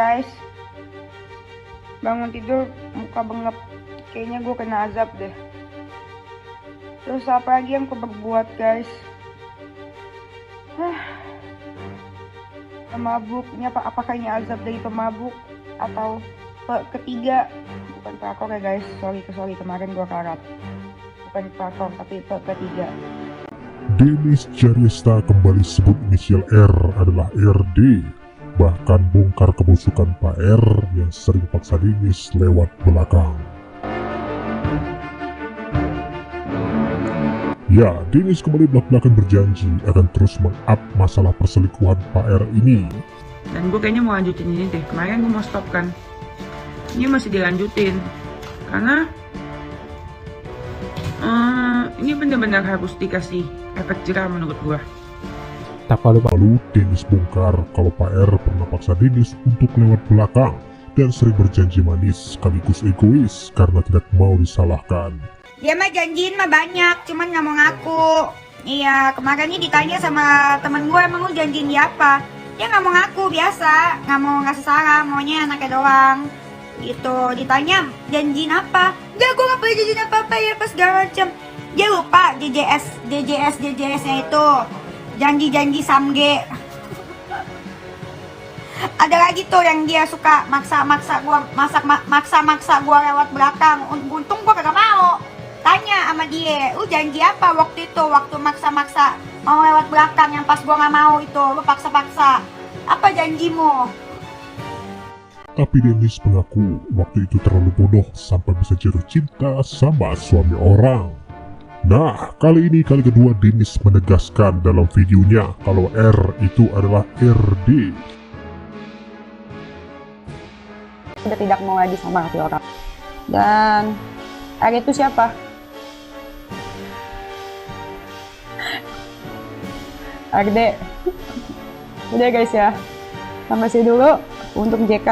guys. Bangun tidur muka bengep. Kayaknya gue kena azab deh. Terus apa lagi yang gue berbuat guys? Pemabuk. Ini apakah ini azab dari pemabuk? Atau ketiga? Bukan pelakor ya guys. Sorry kemarin gue karat. Bukan pelakor tapi ketiga. Dennis Jariesta kembali sebut inisial R adalah RD. Bahkan bongkar kebusukan Pak R yang sering paksa Dennis lewat belakang. Ya, Dennis kembali belak-belakan berjanji akan terus meng-up masalah perselingkuhan Pak R ini. Dan gue kayaknya mau lanjutin ini deh. Kemarin gue mau stop kan. Ini masih dilanjutin. Karena ini benar-benar harus dikasih efek jerah menurut gue. Lalu Dennis bongkar kalau Pak R pernah paksa Dennis untuk lewat belakang dan sering berjanji manis sekaligus egois karena tidak mau disalahkan. Dia mah janjiin mah banyak, cuman nggak mau ngaku. Iya, kemarin ini ditanya sama temen gue, emang lu janjiin dia apa? Dia nggak mau ngaku, biasa, nggak mau ngasih salah, maunya anaknya doang. Gitu, ditanya janjiin apa? Enggak, gue nggak pernah janjiin apa-apa ya, pas segala macem. Dia lupa DJS-nya itu. Janji-janji samge. Ada lagi tuh yang dia suka maksa-maksa gua lewat belakang. Untung gua kagak mau. Tanya sama dia, lu janji apa waktu itu, waktu maksa-maksa mau lewat belakang yang pas gua nggak mau itu, lu paksa-paksa. Apa janjimu? Tapi Dennis mengaku waktu itu terlalu bodoh sampai bisa jatuh cinta sama suami orang. Nah, kali ini kali kedua Dennis menegaskan dalam videonya kalau R itu adalah RD. Sudah tidak mau lagi sama hati orang. Dan R itu siapa? RD. Udah guys ya, sampai sini dulu. Untuk JK,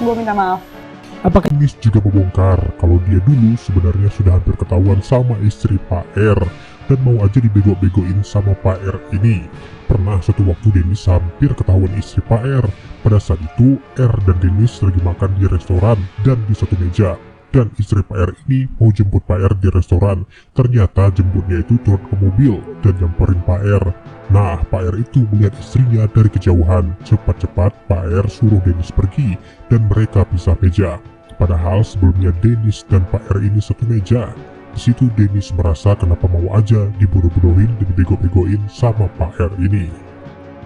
gue minta maaf. Apakah Dennis juga membongkar kalau dia dulu sebenarnya sudah hampir ketahuan sama istri Pak R dan mau aja dibego-begoin sama Pak R ini. Pernah suatu waktu Dennis hampir ketahuan istri Pak R. Pada saat itu R dan Dennis lagi makan di restoran dan di satu meja. Dan istri Pak R ini mau jemput Pak R di restoran. Ternyata jemputnya itu turun ke mobil dan nyamperin Pak R. Nah, Pak R itu melihat istrinya dari kejauhan. Cepat-cepat Pak R suruh Dennis pergi dan mereka pisah meja. Padahal sebelumnya Dennis dan Pak R ini satu meja. Di situ Dennis merasa kenapa mau aja dibodoh-bodohin dan dibego-begoin sama Pak R ini.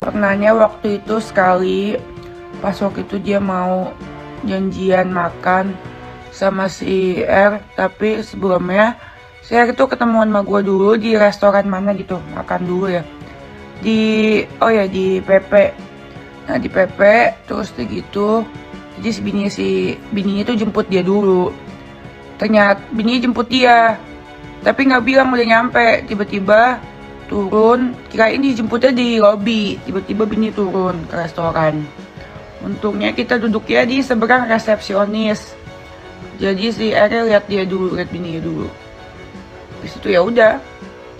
Pernahnya waktu itu sekali, pas waktu itu dia mau janjian makan sama si R, tapi sebelumnya si R itu ketemuan sama gue dulu di restoran mana gitu, makan dulu ya. Di PP. Nah di PP terus gitu. Jadi si bininya tuh jemput dia dulu. Ternyata bininya jemput dia, tapi nggak bilang udah nyampe. Tiba-tiba turun, kirain dijemputnya di lobi. Tiba-tiba bini turun ke restoran. Untungnya kita duduknya di seberang resepsionis. Jadi si R lihat bininya dulu. Di situ ya udah,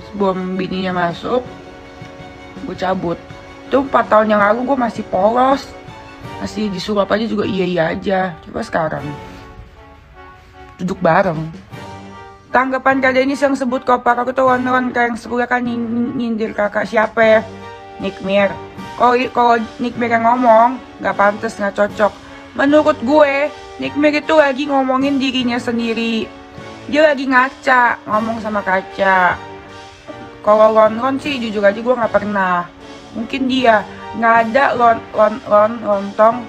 sebelum bininya masuk, gue cabut. Itu 4 tahun yang lalu gue masih polos, masih disuruh apa aja juga iya aja. Coba sekarang duduk bareng. Tanggapan Kak Dennis yang sebut kopar aku tuh ron kayak yang sebelah kan nyindir kakak siapa ya? Nikmir. Kalau Nikmir yang ngomong nggak pantas, nggak cocok. Menurut gue Nikmir itu lagi ngomongin dirinya sendiri. Dia lagi ngaca, ngomong sama kaca. Kalau Ron sih jujur aja gue nggak pernah. Mungkin dia nggak ada lontong.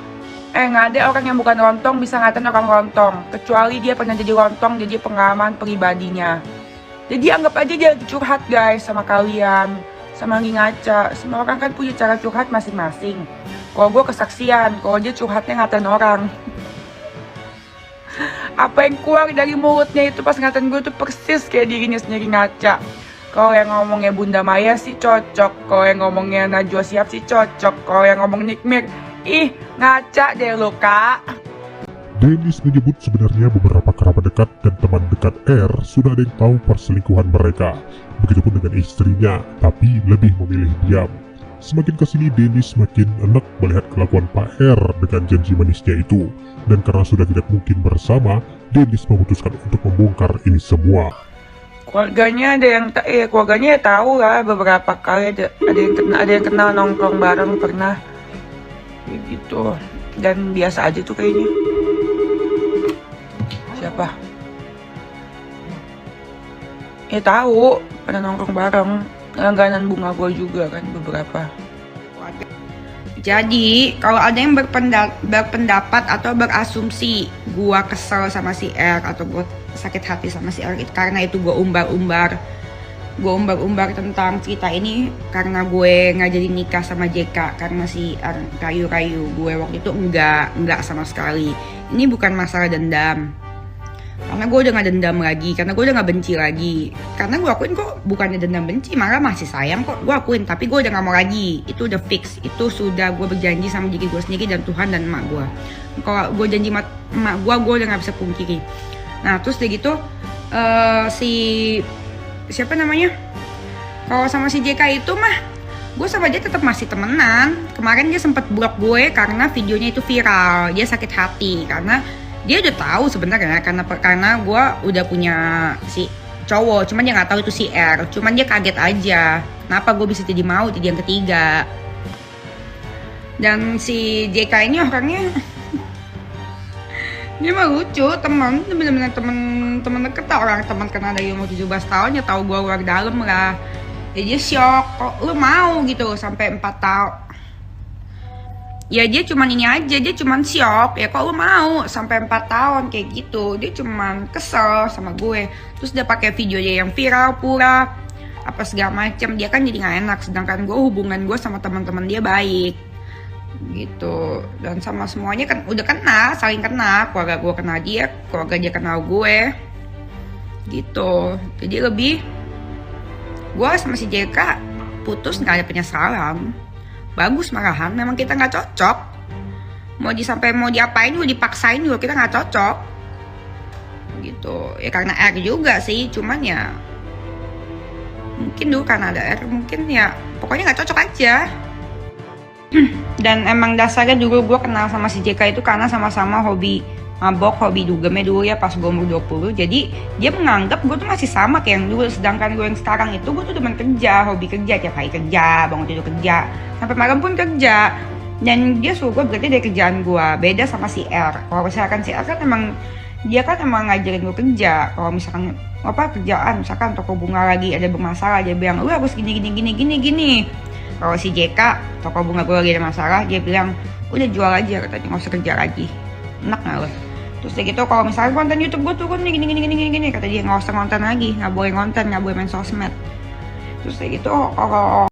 Nggak ada orang yang bukan lontong bisa ngatain orang lontong. Kecuali dia pernah jadi lontong, jadi pengalaman pribadinya. Jadi anggap aja dia lagi curhat guys sama kalian, sama lagi ngaca. Semua orang kan punya cara curhat masing-masing. Kalau gue kesaksian, kalau dia curhatnya ngatain orang. Apa yang keluar dari mulutnya itu pas ngatain gue tuh persis kayak dirinya sendiri ngaca. Kalau yang ngomongnya Bunda Maya sih cocok, kalau yang ngomongnya Najwa Shihab sih cocok, kalau yang ngomong Nikmir, ih ngaca deh lo kak. Dennis menyebut sebenarnya beberapa kerabat dekat dan teman dekat R sudah ada yang tahu perselingkuhan mereka. Begitupun dengan istrinya, tapi lebih memilih diam. Semakin kesini Dennis semakin enak melihat kelakuan Pak R dengan janji manisnya itu. Dan karena sudah tidak mungkin bersama, Dennis memutuskan untuk membongkar ini semua. Keluarganya keluarganya ya tahu lah, beberapa kali ada yang kenal nongkrong bareng pernah kayak gitu, dan biasa aja tuh kayaknya. Siapa? Ya tahu, pada nongkrong bareng, langganan bunga gue juga kan beberapa. Jadi kalau ada yang berpendapat atau berasumsi gua kesel sama si R atau gua sakit hati sama si R karena itu gua umbar-umbar tentang cerita ini karena gue nggak jadi nikah sama JK karena si R rayu-rayu gue waktu itu, enggak sama sekali. Ini bukan masalah dendam, karena gue udah gak dendam lagi, karena gue udah gak benci lagi. Karena gue akuin kok bukannya dendam benci, malah masih sayang kok, gue akuin. Tapi gue udah gak mau lagi, itu udah fix. Itu sudah gue berjanji sama diri gue sendiri dan Tuhan dan emak gue. Kalau gue janji sama emak gue udah gak bisa pungkiri. Nah terus udah gitu siapa namanya, kalau sama si JK itu mah gue sama dia tetap masih temenan. Kemarin dia sempat blok gue karena videonya itu viral. Dia sakit hati karena dia udah tahu sebenarnya, karena gue udah punya si cowok, cuman dia nggak tahu itu si R, cuman dia kaget aja kenapa gue bisa jadi mau jadi yang ketiga. Dan si JK ini orangnya dia mah lucu, bener-bener temen deket lah, orang teman kenal dari umur 17 tahun ya, tahu gue luar dalam lah. Ya dia shock, kok lu mau gitu sampai 4 tahun. Ya dia cuman ini aja, dia cuman shock, ya kok lu mau sampai 4 tahun kayak gitu. Dia cuman kesel sama gue. Terus dia pakai video dia yang viral pura apa segala macem, dia kan jadi gak enak. Sedangkan gue hubungan gue sama teman-teman dia baik gitu, dan sama semuanya kan udah kenal, saling kenal. Keluarga gue kenal dia, keluarga dia kenal gue gitu. Jadi lebih gue sama si JK putus gak ada penyesalan, bagus malahan. Memang kita nggak cocok, mau diapain juga dipaksain juga kita nggak cocok gitu ya, karena R juga sih, cuman ya mungkin dulu karena ada R, mungkin ya pokoknya nggak cocok aja. Dan emang dasarnya dulu gue kenal sama si JK itu karena sama-sama hobi mabok, hobi dugemnya dulu ya pas gue umur 20. Jadi dia menganggap gue tuh masih sama kayak yang dulu. Sedangkan gue yang sekarang itu gue tuh demen kerja, hobi kerja, tiap hari kerja, bangun tidur kerja, sampai malam pun kerja. Dan dia suruh gue berarti dari kerjaan gue, beda sama si R. Kalau misalkan si R kan emang ngajarin gue kerja. Kalau misalkan kerjaan, misalkan toko bunga lagi ada bermasalah, dia bilang lu harus gini. Kalau si JK, toko bunga gue lagi ada masalah, dia bilang udah jual aja, katanya nggak usah kerja lagi. Enak nggak lo? Terus kayak gitu, kalau misalnya konten YouTube gue turun nih gini, kata dia nggak usah konten lagi, nggak boleh konten, nggak boleh main sosmed. Terus kayak gitu, kalau